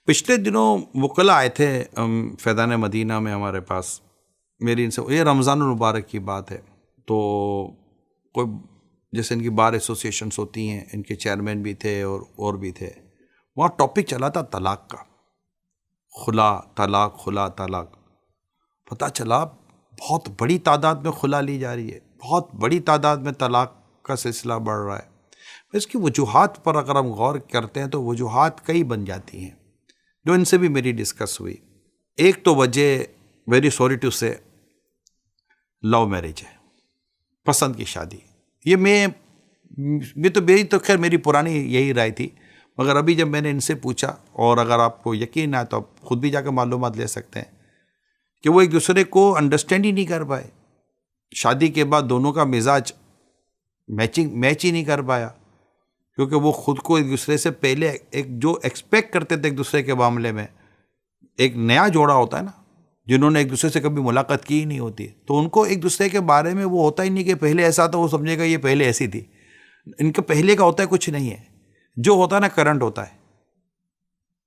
पिछले दिनों वकला आए थे फैज़ान मदीना में हमारे पास। मेरी इनसे, ये रमज़ान मुबारक की बात है, तो कोई जैसे इनकी बार एसोसिएशंस होती हैं, इनके चेयरमैन भी थे और भी थे। वहाँ टॉपिक चला था तलाक का, खुला तलाक, खुला तलाक। पता चला बहुत बड़ी तादाद में खुला ली जा रही है, बहुत बड़ी तादाद में तलाक का सिलसिला बढ़ रहा है। इसकी वजूहात पर अगर हम गौर करते हैं तो वजूहात कई बन जाती हैं, जो इनसे भी मेरी डिस्कस हुई। एक तो वजह, वेरी सॉरी टू से, लव मैरिज है, पसंद की शादी। ये मेरी तो खैर मेरी पुरानी यही राय थी, मगर अभी जब मैंने इनसे पूछा, और अगर आपको यकीन है तो आप खुद भी जाकर मालूमात ले सकते हैं, कि वो एक दूसरे को अंडरस्टैंड ही नहीं कर पाए। शादी के बाद दोनों का मिजाज मैच ही नहीं कर पाया, क्योंकि वो खुद को एक दूसरे से पहले एक जो एक्सपेक्ट करते थे एक दूसरे के मामले में, एक नया जोड़ा होता है ना, जिन्होंने एक दूसरे से कभी मुलाकात की ही नहीं होती, तो उनको एक दूसरे के बारे में वो होता ही नहीं कि पहले ऐसा था, वो समझेगा ये पहले ऐसी थी। इनके पहले का होता है कुछ नहीं है, जो होता है ना करंट होता है।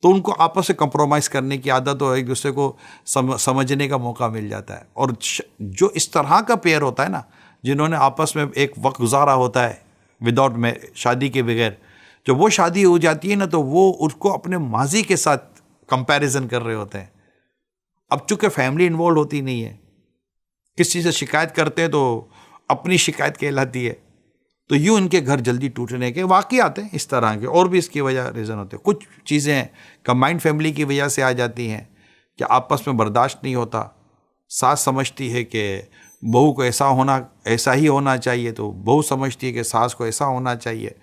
तो उनको आपस में कंप्रोमाइज़ करने की आदत और एक दूसरे को समझने का मौका मिल जाता है। और जो इस तरह का पेयर होता है ना, जिन्होंने आपस में एक वक्त गुजारा होता है विदाउट में, शादी के बगैर, जब वो शादी हो जाती है ना, तो वो उसको अपने माजी के साथ कंपैरिजन कर रहे होते हैं। अब चूंकि फैमिली इन्वॉल्व होती नहीं है, किसी से शिकायत करते हैं तो अपनी शिकायत कहलाती है, तो यूँ इनके घर जल्दी टूटने के वाक़ई आते हैं इस तरह के। और भी इसकी वजह रीज़न होते हैं। कुछ चीज़ें कंबाइंड फैमिली की वजह से आ जाती हैं कि आपस में बर्दाश्त नहीं होता। सास समझती है कि बहू को ऐसा ही होना चाहिए, तो बहू समझती है कि सास को ऐसा होना चाहिए,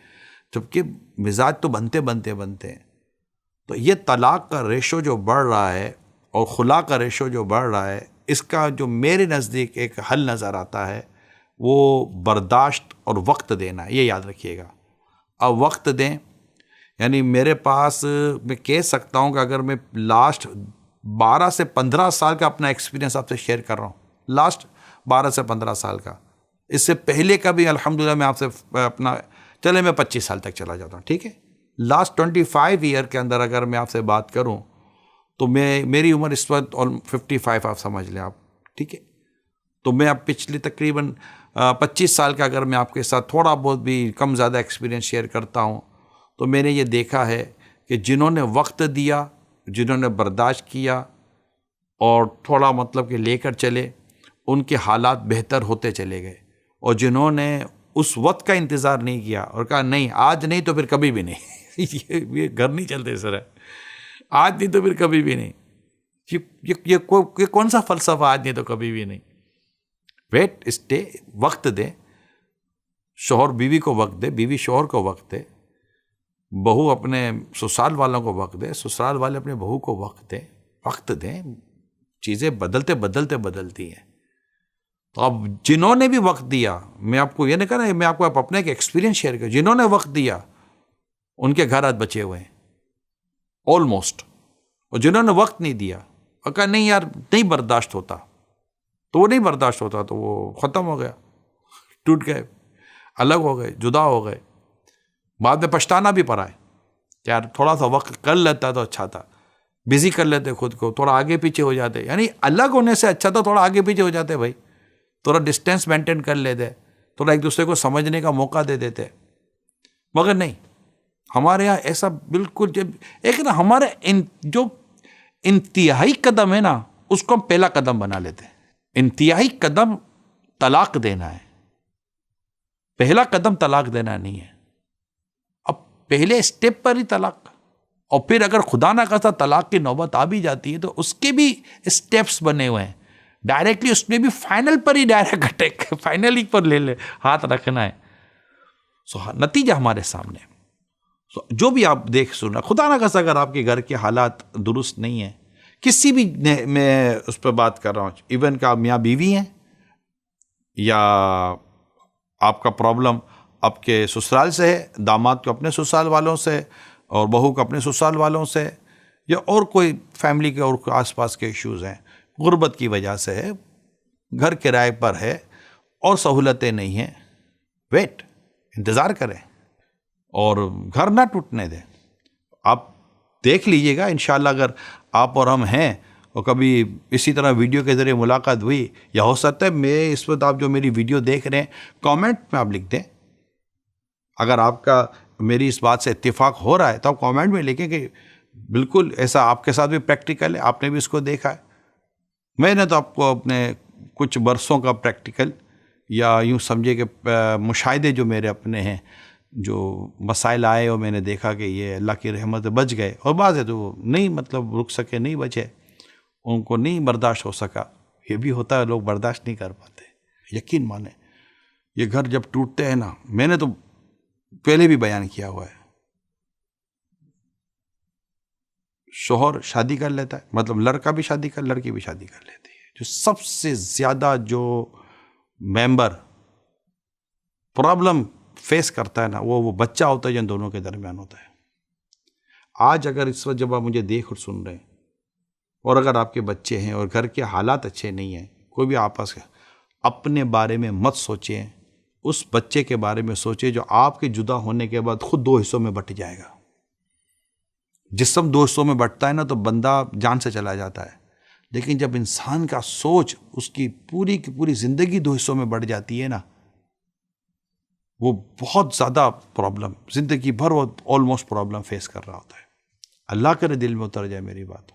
जबकि मिजाज तो बनते हैं। तो ये तलाक का रेशो जो बढ़ रहा है और खुला का रेशो जो बढ़ रहा है, इसका जो मेरे नज़दीक एक हल नज़र आता है, वो बर्दाश्त और वक्त देना है। ये याद रखिएगा। अब वक्त दें, यानी मेरे पास, मैं कह सकता हूँ कि अगर मैं लास्ट 12 से 15 साल का अपना एक्सपीरियंस आपसे शेयर कर रहा हूँ, लास्ट 12 से 15 साल का, इससे पहले का भी अल्हम्दुलिल्लाह मैं आपसे अपना, चले मैं 25 साल तक चला जाता हूँ, ठीक है। लास्ट 25 ईयर के अंदर अगर मैं आपसे बात करूँ तो मेरी उम्र इस वक्त और 55 आप समझ लें आप, ठीक है। तो मैं अब पिछले तकरीबन 25 साल का अगर मैं आपके साथ थोड़ा बहुत भी कम ज़्यादा एक्सपीरियंस शेयर करता हूँ, तो मैंने ये देखा है कि जिन्होंने वक्त दिया, जिन्होंने बर्दाश्त किया और थोड़ा मतलब कि लेकर चले, उनके हालात बेहतर होते चले गए। और जिन्होंने उस वक्त का इंतज़ार नहीं किया और कहा नहीं आज नहीं तो फिर कभी भी नहीं ये घर नहीं चलते सर, आज नहीं तो फिर कभी भी नहीं, ये कौन सा फ़लसफ़ा, आज नहीं तो कभी भी नहीं। वेट, स्टे, वक्त दे, शौहर बीवी को वक्त दे, बीवी शौहर को वक्त दे, बहू अपने ससुराल वालों को वक्त दे, ससुराल वाले अपने बहू को वक्त दें। चीज़ें बदलती हैं। तो अब जिन्होंने भी वक्त दिया, मैं आपको ये नहीं कह रहा, मैं आपको अपने एक एक्सपीरियंस शेयर कर, जिन्होंने वक्त दिया उनके घर आज बचे हुए हैं ऑलमोस्ट, और जिन्होंने वक्त नहीं दिया और कहा नहीं यार नहीं बर्दाश्त होता, तो वो नहीं बर्दाश्त होता, तो वो ख़त्म हो गया, टूट गए, अलग हो गए, जुदा हो गए। बाद में पछताना भी पड़ा है, यार थोड़ा सा वक्त कर लेता तो अच्छा था, बिजी कर लेते खुद को, थोड़ा आगे पीछे हो जाते, यानी अलग होने से अच्छा था थोड़ा आगे पीछे हो जाते भाई, थोड़ा डिस्टेंस मेंटेन कर लेते, थोड़ा एक दूसरे को समझने का मौका दे देते। मगर नहीं, हमारे यहाँ ऐसा बिल्कुल, जब एक ना हमारे जो इंतहाई कदम है ना, उसको हम पहला कदम बना लेते हैं। इंतहाई कदम तलाक देना है, पहला कदम तलाक देना नहीं है। अब पहले स्टेप पर ही तलाक, और फिर अगर खुदा ना खास्ता तलाक की नौबत आ भी जाती है तो उसके भी स्टेप्स बने हुए हैं। डायरेक्टली उसमें भी फाइनल पर ही डायरेक्ट अटैक, फाइनली पर ले हाथ रखना है। सो नतीजा हमारे सामने। सो जो भी आप देख सुना, खुदा ना खास्ता अगर आपके घर के हालात दुरुस्त नहीं है, किसी भी मैं उस पर बात कर रहा हूँ, इवन का मियाँ बीवी हैं, या आपका प्रॉब्लम आपके ससुराल से है, दामाद को अपने ससुराल वालों से और बहू को अपने ससुराल वालों से, या और कोई फैमिली के और आसपास के इश्यूज़ हैं, गुर्बत की वजह से है, घर किराए पर है और सहूलतें नहीं हैं, वेट, इंतज़ार करें और घर ना टूटने दें। आप देख लीजिएगा इंशाल्लाह। अगर आप और हम हैं और कभी इसी तरह वीडियो के ज़रिए मुलाकात हुई, या हो सकता है मैं इस वक्त आप जो मेरी वीडियो देख रहे हैं कमेंट में आप लिख दें, अगर आपका मेरी इस बात से इत्तेफाक हो रहा है तो आप कमेंट में लिखें कि बिल्कुल ऐसा आपके साथ भी प्रैक्टिकल है, आपने भी इसको देखा है। मैंने तो आपको अपने कुछ बरसों का प्रैक्टिकल, या यूँ समझे कि मुशाहिदे जो मेरे अपने हैं, जो मसाइल आए और मैंने देखा कि ये अल्लाह की रहमत बच गए, और बात है तो नहीं मतलब रुक सके, नहीं बचे, उनको नहीं बर्दाश्त हो सका। ये भी होता है, लोग बर्दाश्त नहीं कर पाते। यकीन माने ये घर जब टूटते हैं ना, मैंने तो पहले भी बयान किया हुआ है, शोहर शादी कर लेता है, मतलब लड़का भी शादी कर, लड़की भी शादी कर लेती है। जो सबसे ज़्यादा जो मेंबर प्रॉब्लम फेस करता है ना, वो बच्चा होता है जो इन दोनों के दरमियान होता है। आज अगर इस वक्त जब आप मुझे देख और सुन रहे हैं, और अगर आपके बच्चे हैं और घर के हालात अच्छे नहीं हैं, कोई भी आपस का अपने बारे में मत सोचें, उस बच्चे के बारे में सोचें जो आपके जुदा होने के बाद खुद दो हिस्सों में बट जाएगा। जिस्म दो हिस्सों में बंटता है ना तो बंदा जान से चला जाता है, लेकिन जब इंसान का सोच, उसकी पूरी की पूरी ज़िंदगी दो हिस्सों में बट जाती है ना, वो बहुत ज़्यादा प्रॉब्लम, ज़िंदगी भर वो ऑलमोस्ट प्रॉब्लम फेस कर रहा होता है। अल्लाह करे दिल में उतर जाए मेरी बात।